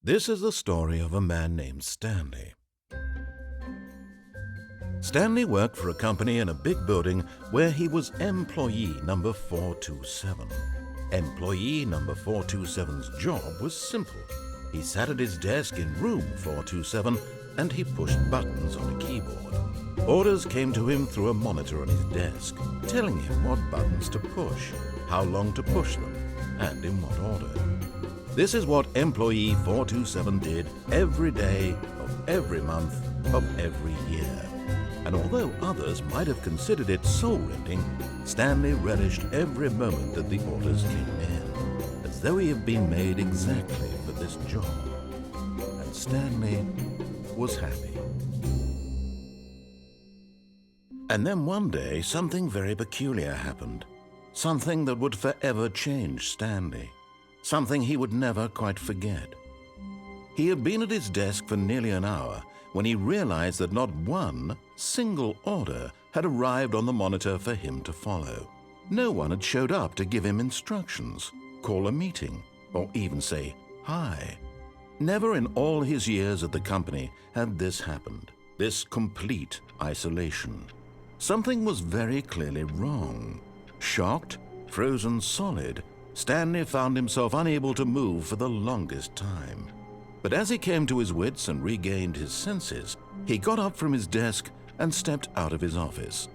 This is the story of a man named Stanley. Stanley worked for a company in a big building where he was employee number 427. Employee number 427's job was simple. He sat at his desk in room 427 and he pushed buttons on a keyboard. Orders came to him through a monitor on his desk, telling him what buttons to push, how long to push them, and in what order. This is what employee 427 did every day of every month of every year. And although others might have considered it soul-rending, Stanley relished every moment that the orders came in, as though he had been made exactly for this job. And Stanley was happy. And then one day, something very peculiar happened. Something that would forever change Stanley. Something he would never quite forget. He had been at his desk for nearly an hour when he realized that not one single order had arrived on the monitor for him to follow. No one had showed up to give him instructions, call a meeting, or even say hi. Never in all his years at the company had this happened, this complete isolation. Something was very clearly wrong. Shocked, frozen solid, Stanley found himself unable to move for the longest time. But as he came to his wits and regained his senses, he got up from his desk and stepped out of his office.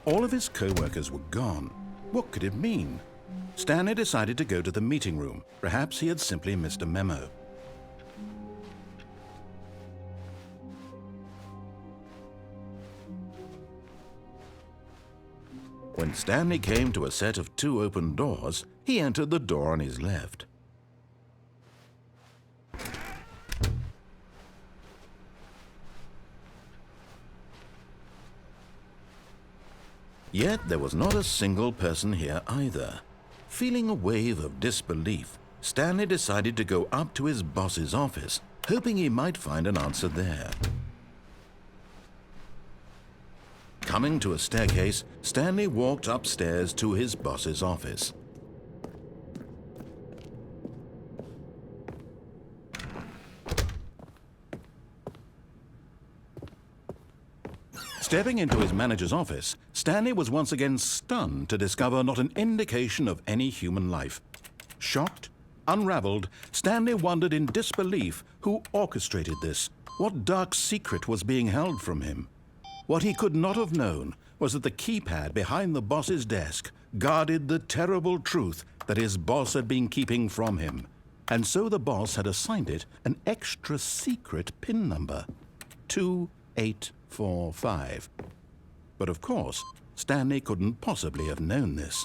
All of his co-workers were gone. What could it mean? Stanley decided to go to the meeting room. Perhaps he had simply missed a memo. When Stanley came to a set of 2 open doors, he entered the door on his left. Yet there was not a single person here either. Feeling a wave of disbelief, Stanley decided to go up to his boss's office, hoping he might find an answer there. Coming to a staircase, Stanley walked upstairs to his boss's office. Stepping into his manager's office, Stanley was once again stunned to discover not an indication of any human life. Shocked, unraveled, Stanley wondered in disbelief who orchestrated this, what dark secret was being held from him. What he could not have known was that the keypad behind the boss's desk guarded the terrible truth that his boss had been keeping from him. And so the boss had assigned it an extra secret PIN number, 2845. But of course, Stanley couldn't possibly have known this.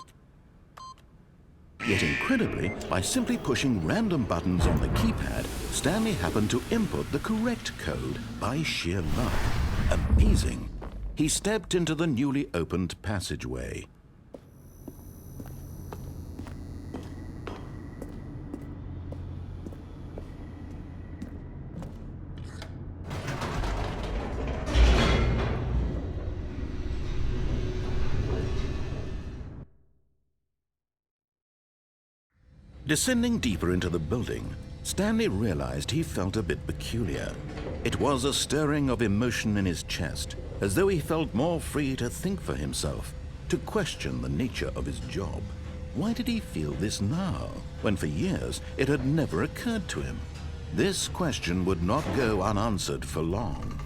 Yet incredibly, by simply pushing random buttons on the keypad, Stanley happened to input the correct code by sheer luck. Amazing. He stepped into the newly opened passageway. Descending deeper into the building, Stanley realized he felt a bit peculiar. It was a stirring of emotion in his chest, as though he felt more free to think for himself, to question the nature of his job. Why did he feel this now, when for years it had never occurred to him? This question would not go unanswered for long.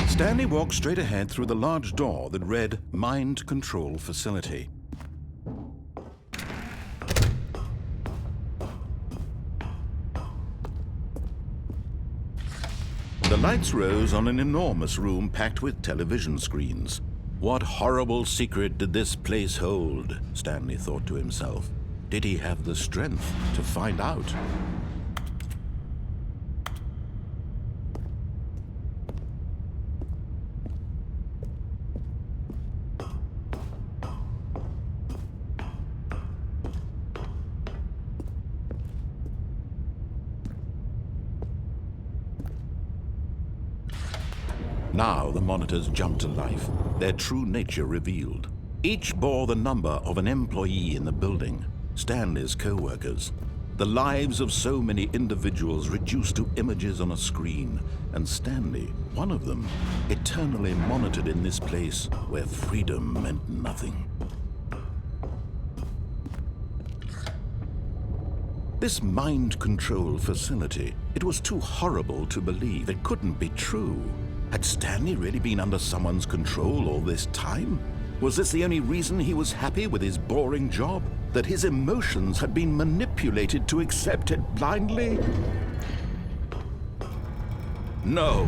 Stanley walked straight ahead through the large door that read Mind Control Facility. The lights rose on an enormous room packed with television screens. What horrible secret did this place hold? Stanley thought to himself. Did he have the strength to find out? Now the monitors jumped to life, their true nature revealed. Each bore the number of an employee in the building, Stanley's co-workers. The lives of so many individuals reduced to images on a screen, and Stanley, one of them, eternally monitored in this place where freedom meant nothing. This mind control facility, it was too horrible to believe. It couldn't be true. Had Stanley really been under someone's control all this time? Was this the only reason he was happy with his boring job? That his emotions had been manipulated to accept it blindly? No,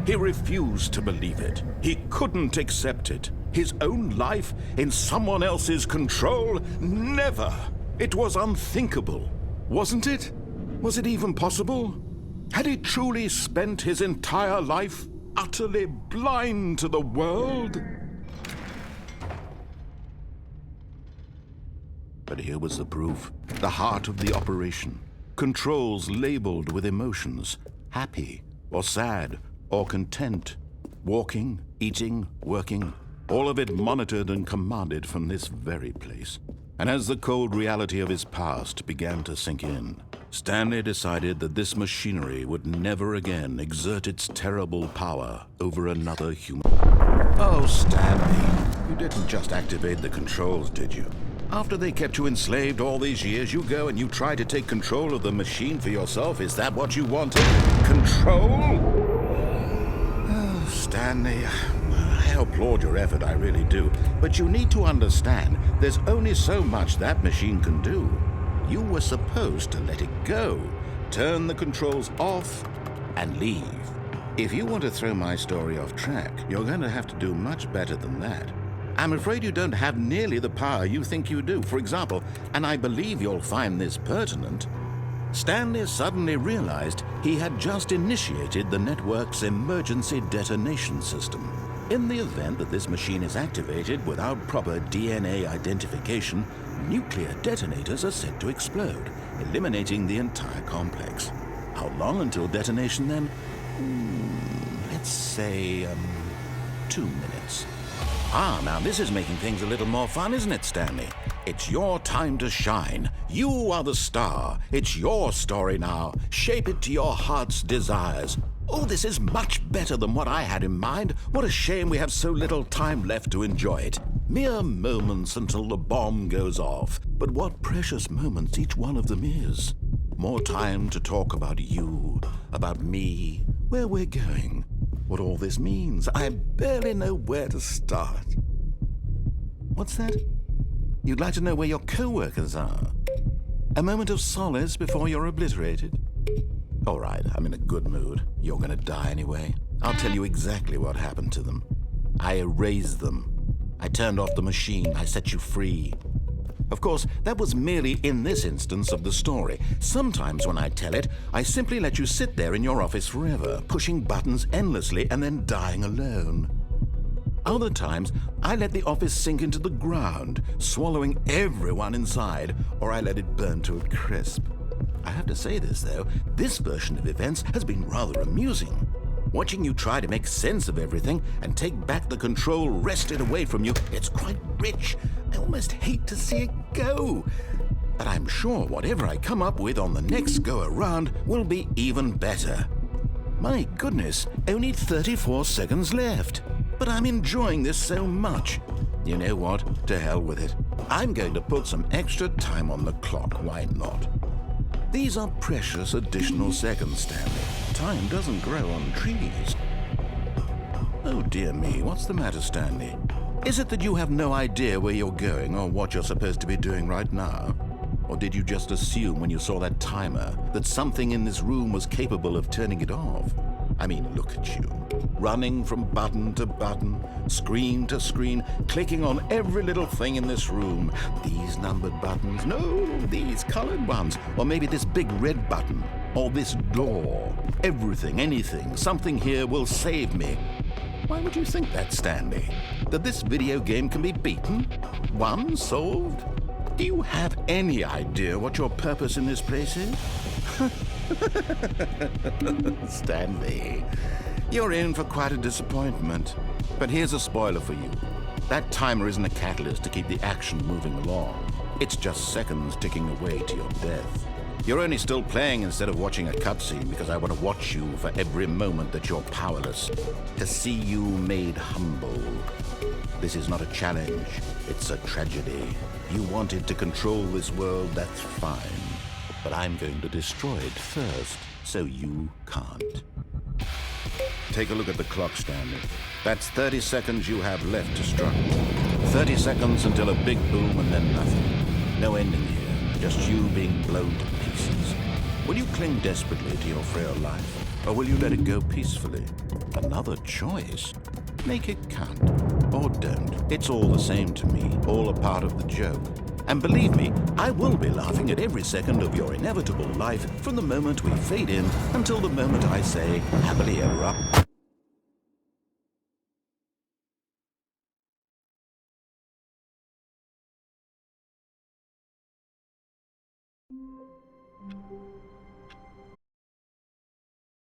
he refused to believe it. He couldn't accept it. His own life in someone else's control? Never! It was unthinkable. Wasn't it? Was it even possible? Had he truly spent his entire life utterly blind to the world? But here was the proof, the heart of the operation. Controls labeled with emotions, happy or sad or content. Walking, eating, working, all of it monitored and commanded from this very place. And as the cold reality of his past began to sink in, Stanley decided that this machinery would never again exert its terrible power over another human. Oh, Stanley, you didn't just activate the controls, did you? After they kept you enslaved all these years, you go and you try to take control of the machine for yourself. Is that what you wanted? Control? Oh, Stanley, I applaud your effort, I really do. But you need to understand, there's only so much that machine can do. You were supposed to let it go, turn the controls off, and leave. If you want to throw my story off track, you're going to have to do much better than that. I'm afraid you don't have nearly the power you think you do. For example, and I believe you'll find this pertinent, Stanley suddenly realized he had just initiated the network's emergency detonation system. In the event that this machine is activated without proper DNA identification, nuclear detonators are said to explode, eliminating the entire complex. How long until detonation then? Let's say, 2 minutes. Ah, now this is making things a little more fun, isn't it, Stanley? It's your time to shine. You are the star. It's your story now. Shape it to your heart's desires. Oh, this is much better than what I had in mind. What a shame we have so little time left to enjoy it. Mere moments until the bomb goes off. But what precious moments each one of them is. More time to talk about you, about me, where we're going, what all this means. I barely know where to start. What's that? You'd like to know where your co-workers are? A moment of solace before you're obliterated? All right, I'm in a good mood. You're gonna die anyway. I'll tell you exactly what happened to them. I erased them. I turned off the machine. I set you free. Of course, that was merely in this instance of the story. Sometimes when I tell it, I simply let you sit there in your office forever, pushing buttons endlessly and then dying alone. Other times, I let the office sink into the ground, swallowing everyone inside, or I let it burn to a crisp. I have to say this, though, this version of events has been rather amusing. Watching you try to make sense of everything and take back the control wrested away from you, it's quite rich. I almost hate to see it go. But I'm sure whatever I come up with on the next go-around will be even better. My goodness, only 34 seconds left. But I'm enjoying this so much. You know what? To hell with it. I'm going to put some extra time on the clock. Why not? These are precious additional seconds, Stanley. Time doesn't grow on trees. Oh dear me, what's the matter, Stanley? Is it that you have no idea where you're going or what you're supposed to be doing right now? Or did you just assume when you saw that timer that something in this room was capable of turning it off? I mean, look at you. Running from button to button, screen to screen, clicking on every little thing in this room. These numbered buttons, no, these colored ones. Or maybe this big red button, or this door. Everything, anything, something here will save me. Why would you think that, Stanley? That this video game can be beaten? Won? Solved? Do you have any idea what your purpose in this place is? Stanley, You're in for quite a disappointment. But here's a spoiler for you. That timer isn't a catalyst to keep the action moving along. It's just seconds ticking away to your death. You're only still playing instead of watching a cutscene because I want to watch you for every moment that you're powerless, to see you made humble. This is not a challenge, it's a tragedy. You wanted to control this world, that's fine. But I'm going to destroy it first, so you can't. Take a look at the clock, Stanley. That's 30 seconds you have left to struggle. 30 seconds until a big boom and then nothing. No ending here, just you being blown to pieces. Will you cling desperately to your frail life, or will you let it go peacefully? Another choice. Make it count, or don't. It's all the same to me, all a part of the joke. And believe me, I will be laughing at every second of your inevitable life from the moment we fade in until the moment I say, happily ever after.